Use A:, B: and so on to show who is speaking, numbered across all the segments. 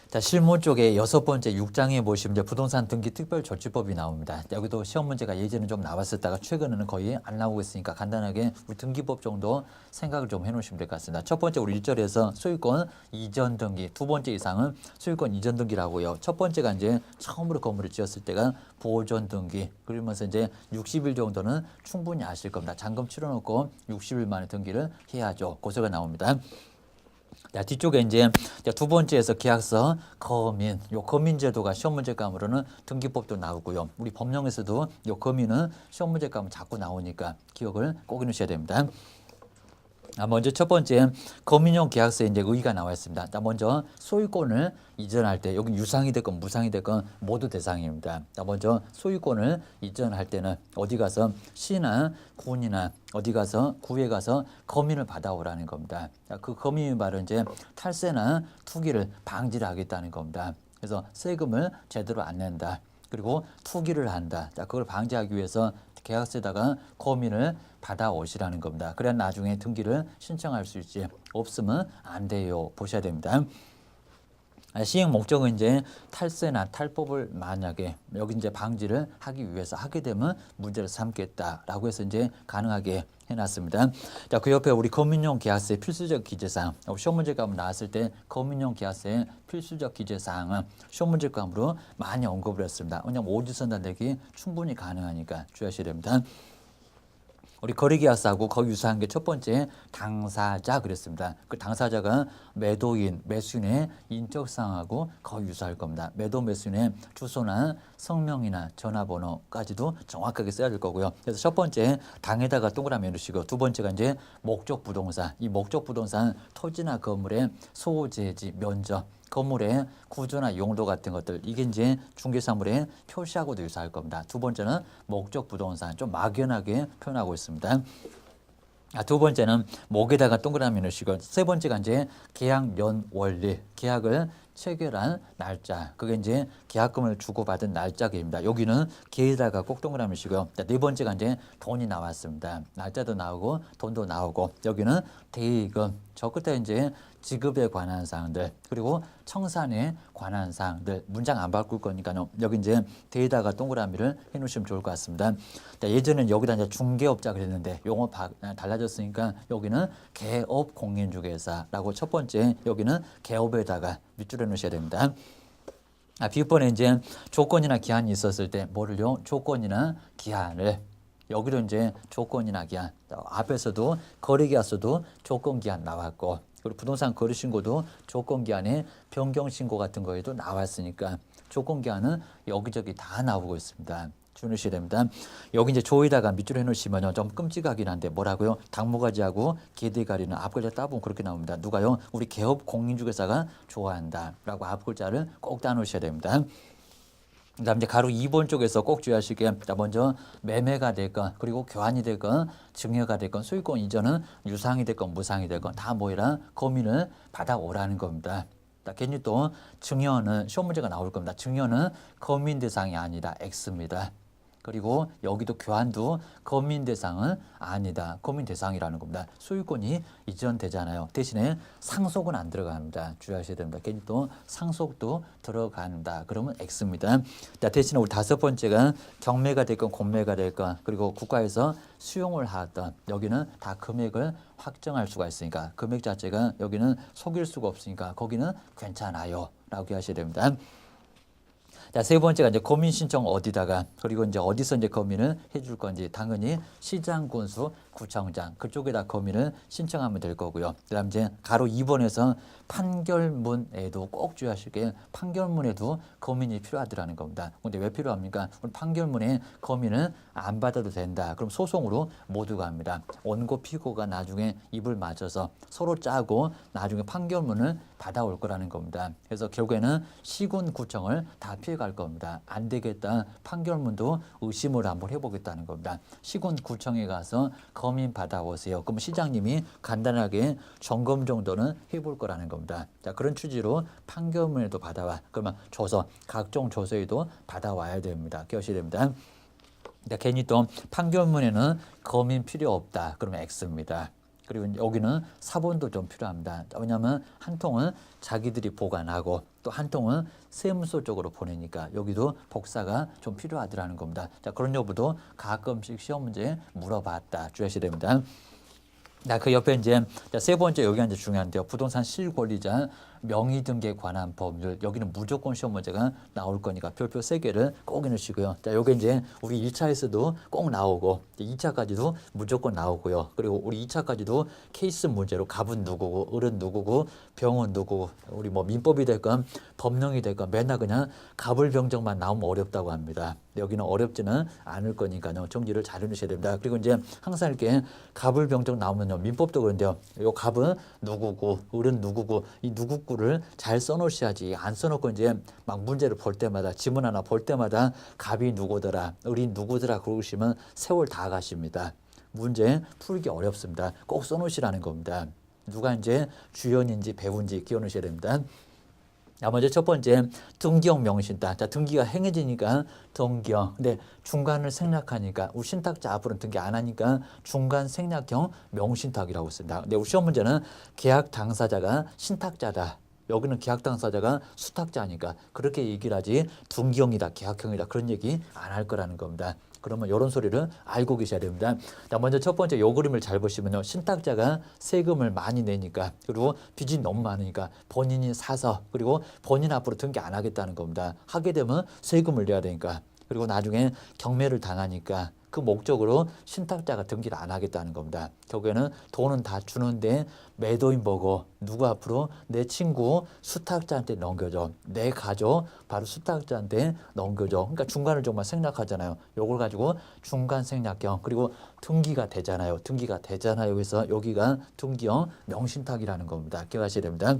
A: 자, 실무 쪽에 6번째 6장에 보시면 이제 부동산 등기 특별조치법이 나옵니다. 여기도 시험 문제가 예전에 좀 나왔었다가 최근에는 거의 안 나오고 있으니까 간단하게 우리 등기법 정도 생각을 좀 해놓으시면 될 것 같습니다. 첫 번째 우리 1절에서 소유권 이전 등기, 두 번째 이상은 소유권 이전 등기라고요. 첫 번째가 이제 처음으로 건물을 지었을 때가 보존 등기, 그러면서 이제 60일 정도는 충분히 아실 겁니다. 잔금 치러놓고 60일 만에 등기를 해야죠. 고소가 나옵니다. 자, 뒤쪽에 이제 두 번째에서 계약서 거민, 요 거민 제도가 시험 문제감으로는 등기법도 나오고요. 우리 법령에서도 요 거민은 시험 문제감은 자꾸 나오니까 기억을 꼭 해놓으셔야 됩니다. 먼저 첫 번째 거민용 계약서에 이제 의의가 나와 있습니다. 먼저 소유권을 이전할 때 여기 유상이 됐건 무상이 됐건 모두 대상입니다. 먼저 소유권을 이전할 때는 어디 가서 시나 군이나 어디 가서 구에 가서 거민을 받아오라는 겁니다. 그 거민이 바로 이제 탈세나 투기를 방지를 하겠다는 겁니다. 그래서 세금을 제대로 안 낸다. 그리고 투기를 한다. 그걸 방지하기 위해서 계약서에다가 거민을 받아오시라는 겁니다. 그래야 나중에 등기를 신청할 수 있지. 없으면 안 돼요. 보셔야 됩니다. 시행 목적은 이제 탈세나 탈법을 만약에 여기 이제 방지를 하기 위해서 하게 되면 문제를 삼겠다라고 해서 이제 가능하게 해놨습니다. 자, 그 옆에 우리 거민용 계약서의 필수적 기재사항, 시험 문제감 나왔을 때 거민용 계약서의 필수적 기재사항은 시험 문제감으로 많이 언급을 했습니다. 왜냐하면 오지선다 내기 충분히 가능하니까 주의하셔야 됩니다. 우리 거래계약서하고 거의 유사한 게 첫 번째 당사자 그랬습니다. 그 당사자가 매도인, 매수인의 인적사항하고 거의 유사할 겁니다. 매도 매수인의 주소나 성명이나 전화번호까지도 정확하게 써야 될 거고요. 그래서 첫 번째 당에다가 동그라미 넣으시고 두 번째가 이제 목적 부동산. 이 목적 부동산 토지나 건물의 소재지, 면적, 건물의 구조나 용도 같은 것들 이게 이제 중개사물에 표시하고도 유사할 겁니다. 두 번째는 목적 부동산 좀 막연하게 표현하고 있습니다. 두 번째는 목에다가 동그라미 넣으시고 세 번째가 이제 계약 연 원리 계약을 체결한 날짜 그게 이제 계약금을 주고받은 날짜입니다. 여기는 계에다가 꼭 동그라미 넣으시고요. 네 번째가 이제 돈이 나왔습니다. 날짜도 나오고 돈도 나오고 여기는 대의금 저 끝에 이제 지급에 관한 사항들 그리고 청산에 관한 사항들 문장 안 바꿀 거니까요. 여기 이제 대에다가 동그라미를 해놓으시면 좋을 것 같습니다. 예전에는 여기다 이제 중개업자 그랬는데 용어 달라졌으니까 여기는 개업 공인중개사라고 첫 번째 여기는 개업에다가 밑줄에 놓으셔야 됩니다. 비번에 이제 조건이나 기한이 있었을 때 뭐를요? 조건이나 기한을 여기도 이제 조건이나 기한 앞에서도 거래계약서도 조건기한 나왔고 그리고 부동산 거래신고도 조건기한에 변경신고 같은 거에도 나왔으니까 조건기한은 여기저기 다 나오고 있습니다. 주무셔야 됩니다. 여기 이제 조에다가 밑줄에 해놓으시면 좀 끔찍하긴 한데 뭐라고요? 당모가지하고 개대가리는 앞글자 따보면 그렇게 나옵니다. 누가요? 우리 개업 공인중개사가 좋아한다 라고 앞글자를 꼭 따놓으셔야 됩니다. 그 다음 이제 가로 2번 쪽에서 꼭 주의하실 게 먼저 매매가 됐건 그리고 교환이 됐건 증여가 됐건 소유권 이전은 유상이 됐건 무상이 됐건 다 뭐이라 거민을 받아오라는 겁니다. 괜히 또 증여는 시험 문제가 나올 겁니다. 증여는 거민 대상이 아니다. X입니다. 그리고 여기도 교환도 거민 대상은 아니다. 거민 대상이라는 겁니다. 소유권이 이전되잖아요. 대신에 상속은 안 들어갑니다. 주의하셔야 됩니다. 괜히 또 상속도 들어간다. 그러면 X입니다. 대신에 우리 다섯 번째가 경매가 됐건 공매가 됐건 그리고 국가에서 수용을 하던 여기는 다 금액을 확정할 수가 있으니까 금액 자체가 여기는 속일 수가 없으니까 거기는 괜찮아요. 라고 하셔야 됩니다. 자, 세 번째가 이제 거민 신청 어디다가 그리고 이제 어디서 이제 거민을 해줄 건지 당연히 시장 군수 구청장 그쪽에다 거민을 신청하면 될 거고요. 그다음 이제 가로 2번에서 판결문에도 꼭 주의하실 게 판결문에도 거민이 필요하더라는 겁니다. 근데 왜 필요합니까? 우리 판결문에 거민을 안 받아도 된다. 그럼 소송으로 모두 갑니다. 원고 피고가 나중에 입을 맞춰서 서로 짜고 나중에 판결문을 받아올 거라는 겁니다. 그래서 결국에는 시군구청을 다 피해갈 겁니다. 안 되겠다. 판결문도 의심을 한번 해보겠다는 겁니다. 시군구청에 가서 거민 받아오세요. 그럼 시장님이 간단하게 점검 정도는 해볼 거라는 겁니다. 자, 그런 취지로 판결문에도 받아와. 그러면 조서, 각종 조서에도 받아와야 됩니다. 기억하셔야 됩니다. 괜히 또 판결문에는 거민 필요 없다. 그러면 X입니다. 그리고 여기는 사본도 좀 필요합니다. 왜냐하면 한 통은 자기들이 보관하고 또 한 통은 세무서 쪽으로 보내니까 여기도 복사가 좀 필요하더라는 겁니다. 자, 그런 여부도 가끔씩 시험 문제에 물어봤다. 주의하셔야 됩니다. 자, 그 옆에 이제 세 번째 여기가 이제 중요한데요. 부동산 실권리자 명의 등기에 관한 법률. 여기는 무조건 시험 문제가 나올 거니까 별표 3개를 꼭 해놓으시고요. 자, 요게 이제 우리 1차에서도 꼭 나오고 2차까지도 무조건 나오고요. 그리고 우리 2차까지도 케이스 문제로 갑은 누구고 을은 누구고 병은 누구고 우리 뭐 민법이 될건 법령이 될건 맨날 그냥 갑을 병정만 나오면 어렵다고 합니다. 여기는 어렵지는 않을 거니까요. 정리를 잘 해놓으셔야 됩니다. 그리고 이제 항상 이렇게 갑을 병정 나오면요. 민법도 그런데요. 요 갑은 누구고 을은 누구고 이 누구구를 잘 써놓으셔야지. 안 써놓고 이제 막 문제를 볼 때마다 지문 하나 볼 때마다 갑이 누구더라 을이 누구더라 그러시면 세월 다 가십니다. 문제 풀기 어렵습니다. 꼭 써놓으시라는 겁니다. 누가 이제 주연인지 배우인지 끼워놓으셔야 됩니다. 자, 먼저 첫 번째 등기형 명신탁. 자, 등기가 행해지니까 등기형. 근데 중간을 생략하니까 우리 신탁자 앞으로는 등기 안 하니까 중간 생략형 명신탁이라고 씁니다. 근데 우리 시험 문제는 계약 당사자가 신탁자다. 여기는 계약 당사자가 수탁자니까 그렇게 얘기를 하지 등기형이다, 계약형이다 그런 얘기 안 할 거라는 겁니다. 그러면 이런 소리를 알고 계셔야 됩니다. 자, 먼저 첫 번째 요 그림을 잘 보시면요. 신탁자가 세금을 많이 내니까 그리고 빚이 너무 많으니까 본인이 사서 그리고 본인 앞으로 등기 안 하겠다는 겁니다. 하게 되면 세금을 내야 되니까 그리고 나중에 경매를 당하니까 그 목적으로 신탁자가 등기를 안 하겠다는 겁니다. 결국에는 돈은 다 주는데 매도인 보고 누구 앞으로 내 친구 수탁자한테 넘겨줘. 내 가족 바로 수탁자한테 넘겨줘. 그러니까 중간을 정말 생략하잖아요. 요걸 가지고 중간 생략형 그리고 등기가 되잖아요. 등기가 되잖아요. 그래서 여기가 등기형 명신탁이라는 겁니다. 기억하셔야 됩니다.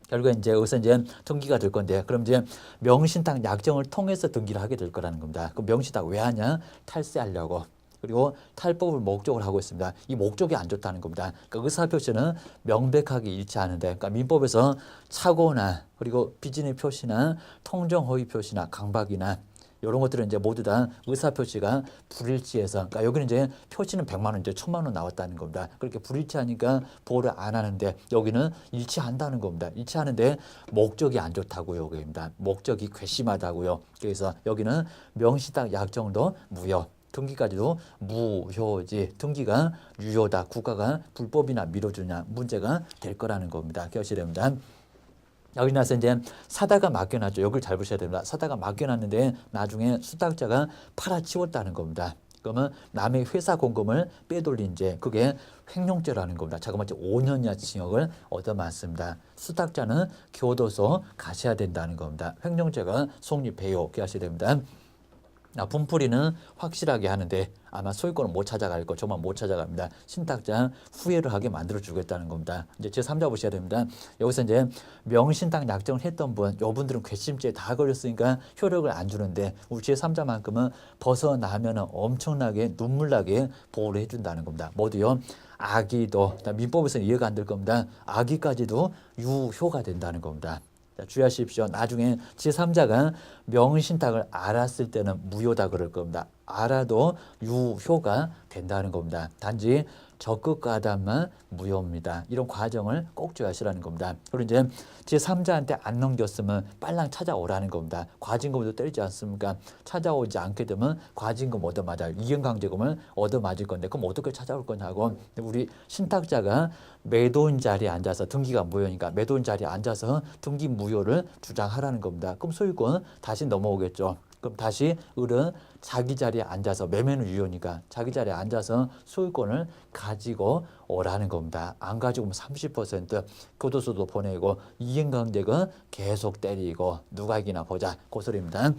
A: 결국에 이제 여기서 이제 등기가 될 건데, 그럼 이제 명신탁 약정을 통해서 등기를 하게 될 거라는 겁니다. 그 명신탁 왜 하냐? 탈세하려고. 그리고 탈법을 목적으로 하고 있습니다. 이 목적이 안 좋다는 겁니다. 그러니까 의사표시는 명백하게 일치하는데, 그러니까 민법에서 착오나 그리고 비진의 표시나 통정허위 표시나 강박이나 이런 것들은 이제 모두 다 의사표시가 불일치해서, 그러니까 여기는 이제 표시는 100만 원, 이제 1000만 원 나왔다는 겁니다. 그렇게 불일치하니까 보호를 안 하는데 여기는 일치한다는 겁니다. 일치하는데 목적이 안 좋다고요, 여기입니다. 목적이 괘씸하다고요. 그래서 여기는 명시탁 약정도 무효. 등기까지도 무효지. 등기가 유효다. 국가가 불법이나 밀어주냐 문제가 될 거라는 겁니다. 기억하셔야 됩니다. 여기 나서 이제 사다가 맡겨놨죠. 여기를 잘 보셔야 됩니다. 사다가 맡겨놨는데 나중에 수탁자가 팔아치웠다는 겁니다. 그러면 남의 회사 공금을 빼돌린 죄, 그게 횡령죄라는 겁니다. 잠깐만 5년 이하 징역을 얻어맞습니다. 수탁자는 교도소 가셔야 된다는 겁니다. 횡령죄가 성립해요. 기억하셔야 됩니다. 분풀이는 확실하게 하는데 아마 소유권은 못 찾아갈 거, 정말 못 찾아갑니다. 신탁자 후회를 하게 만들어 주겠다는 겁니다. 이제 제3자 보셔야 됩니다. 여기서 이제 명신탁 약정을 했던 분, 요분들은 괘씸죄에 다 걸렸으니까 효력을 안 주는데 우리 제3자만큼은 벗어나면 엄청나게 눈물나게 보호를 해준다는 겁니다. 모두요. 아기도, 민법에서는 이해가 안 될 겁니다. 아기까지도 유효가 된다는 겁니다. 자, 주의하십시오. 나중에 제3자가 명신탁을 알았을 때는 무효다 그럴 겁니다. 알아도 유효가 된다는 겁니다. 단지 적극 가담만 무효입니다. 이런 과정을 꼭 주의하시라는 겁니다. 그리고 이제 제3자한테 안 넘겼으면 빨랑 찾아오라는 겁니다. 과징금도 때리지 않습니까? 찾아오지 않게 되면 과징금 얻어맞아요. 이행강제금을 얻어맞을 건데 그럼 어떻게 찾아올 거냐고. 우리 신탁자가 매도인 자리에 앉아서 등기가 무효니까 매도인 자리에 앉아서 등기 무효를 주장하라는 겁니다. 그럼 소유권 다시 넘어오겠죠. 그럼 다시 을은 자기 자리에 앉아서, 매매는 유효니까 자기 자리에 앉아서 소유권을 가지고 오라는 겁니다. 안 가지고 30% 교도소도 보내고 이행강제금 계속 때리고 누가 이기나 보자. 그 소리입니다.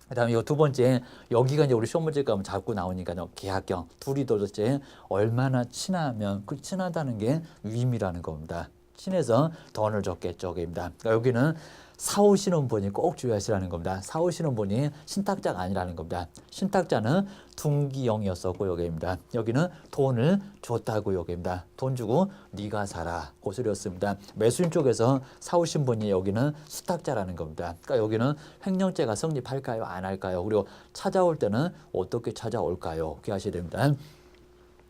A: 그 다음에 이 두 번째, 여기가 이제 우리 시험 문제 가면 자꾸 나오니까요. 계약형. 둘이 도대체 얼마나 친하면 그 친하다는 게 위임이라는 겁니다. 친해서 돈을 줬겠죠. 입니다. 그러니까 여기는 사오시는 분이 꼭 주의하시라는 겁니다. 사오시는 분이 신탁자가 아니라는 겁니다. 신탁자는 등기형이었었고 여기입니다. 여기는 돈을 줬다고 여기입니다. 돈 주고 네가 사라. 고소리였습니다. 매수인 쪽에서 사오신 분이 여기는 수탁자라는 겁니다. 그러니까 여기는 횡령죄가 성립할까요? 안 할까요? 그리고 찾아올 때는 어떻게 찾아올까요? 기억하셔야 됩니다.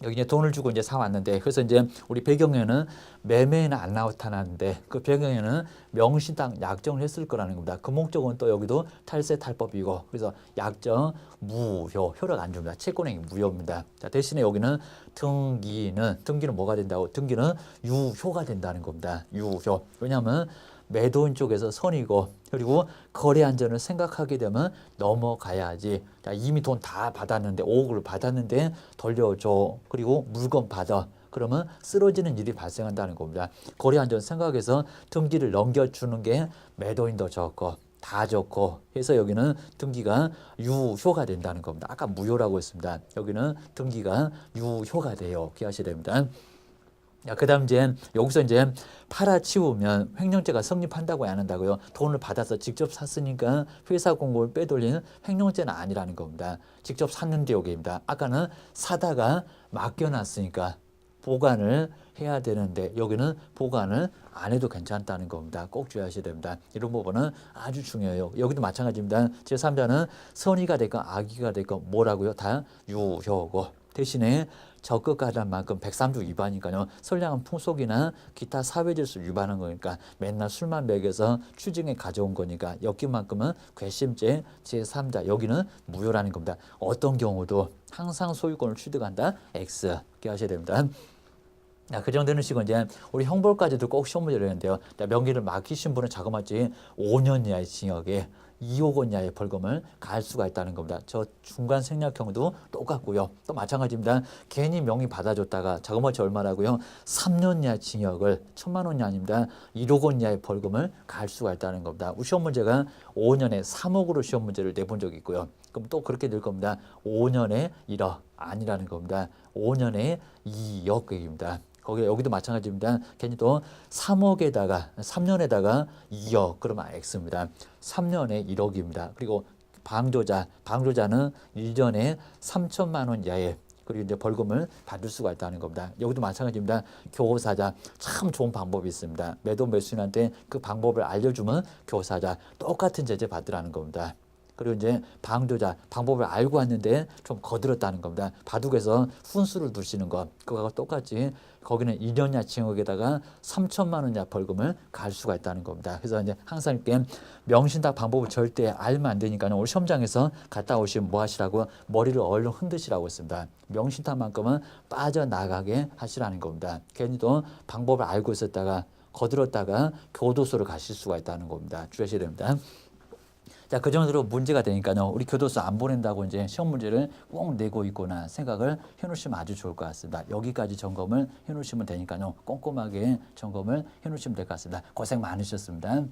A: 여기 이제 돈을 주고 이제 사왔는데, 그래서 이제 우리 배경에는 매매는 안 나타나는데 그 배경에는 명시당 약정을 했을 거라는 겁니다. 그 목적은 또 여기도 탈세 탈법이고, 그래서 약정 무효, 효력 안 줍니다. 채권행위 무효입니다. 자, 대신에 여기는 등기는 뭐가 된다고? 등기는 유효가 된다는 겁니다. 유효. 왜냐하면 매도인 쪽에서 선이고, 그리고 거래 안전을 생각하게 되면 넘어가야지. 자, 이미 돈 다 받았는데, 5억을 받았는데 돌려줘. 그리고 물건 받아. 그러면 쓰러지는 일이 발생한다는 겁니다. 거래 안전 생각해서 등기를 넘겨주는 게 매도인도 좋고 다 좋고 해서 여기는 등기가 유효가 된다는 겁니다. 아까 무효라고 했습니다. 여기는 등기가 유효가 돼요. 기하셔야 됩니다. 그 다음 이제 여기서 이제 팔아치우면 횡령죄가 성립한다고 안 한다고요. 돈을 받아서 직접 샀으니까 회사 공고를 빼돌리는 횡령죄는 아니라는 겁니다. 직접 샀는데 여기입니다. 아까는 사다가 맡겨놨으니까 보관을 해야 되는데 여기는 보관을 안 해도 괜찮다는 겁니다. 꼭 주의하셔야 됩니다. 이런 부분은 아주 중요해요. 여기도 마찬가지입니다. 제3자는 선의가 됐건 악의가 됐건 뭐라고요? 다 유효고, 대신에 적극하는 만큼 103조 위반이니까요. 선량한 풍속이나 기타 사회질서 위반한 거니까 맨날 술만 먹여서 추징에 가져온 거니까 엮인만큼은 괘씸죄 제3자 여기는 무효라는 겁니다. 어떤 경우도 항상 소유권을 취득한다. X 기하셔야 됩니다. 그 정도는 시고 이제 우리 형벌까지도 꼭 시험 문제를 했는데요. 명의를 맡기신 분은 자그마치 5년 이하의 징역에 2억 원 이하의 벌금을 가할 수가 있다는 겁니다. 저 중간 생략형도 똑같고요. 또 마찬가지입니다. 괜히 명의 받아줬다가 자그마치 얼마라고요? 3년 이하 징역을 1,000만 원이 아닙니다. 1억 원 이하의 벌금을 가할 수가 있다는 겁니다. 우리 시험 문제가 5년에 3억으로 시험 문제를 내본 적이 있고요. 그럼 또 그렇게 될 겁니다. 5년에 1억 아니라는 겁니다. 5년에 2억입니다. 거기 여기도 마찬가지입니다. 괜히 또 3억에다가 3년에다가 2억 그러면 X입니다. 3년에 1억입니다. 그리고 방조자는 1년에 3천만 원 이하의 그리고 이제 벌금을 받을 수가 있다는 겁니다. 여기도 마찬가지입니다. 교사자 참 좋은 방법이 있습니다. 매도 매수인한테 그 방법을 알려주면 교사자 똑같은 제재 받으라는 겁니다. 그리고 이제 방조자 방법을 알고 왔는데 좀 거들었다는 겁니다. 바둑에서 훈수를 두시는 것 그거하고 똑같이 거기는 2년 이하 징역에다가 3천만 원 이하 벌금을 갈 수가 있다는 겁니다. 그래서 이제 항상 이렇게 명신탁 방법을 절대 알면 안 되니까요. 오늘 시험장에서 갔다 오시면 뭐 하시라고 머리를 얼른 흔드시라고 했습니다. 명신탁만큼은 빠져나가게 하시라는 겁니다. 괜히 또 방법을 알고 있었다가 거들었다가 교도소를 가실 수가 있다는 겁니다. 주의하셔야 됩니다. 자, 그 정도로 문제가 되니까요. 우리 교도소 안 보낸다고 이제 시험 문제를 꼭 내고 있구나 생각을 해놓으시면 아주 좋을 것 같습니다. 여기까지 점검을 해놓으시면 되니까요. 꼼꼼하게 점검을 해놓으시면 될 것 같습니다. 고생 많으셨습니다.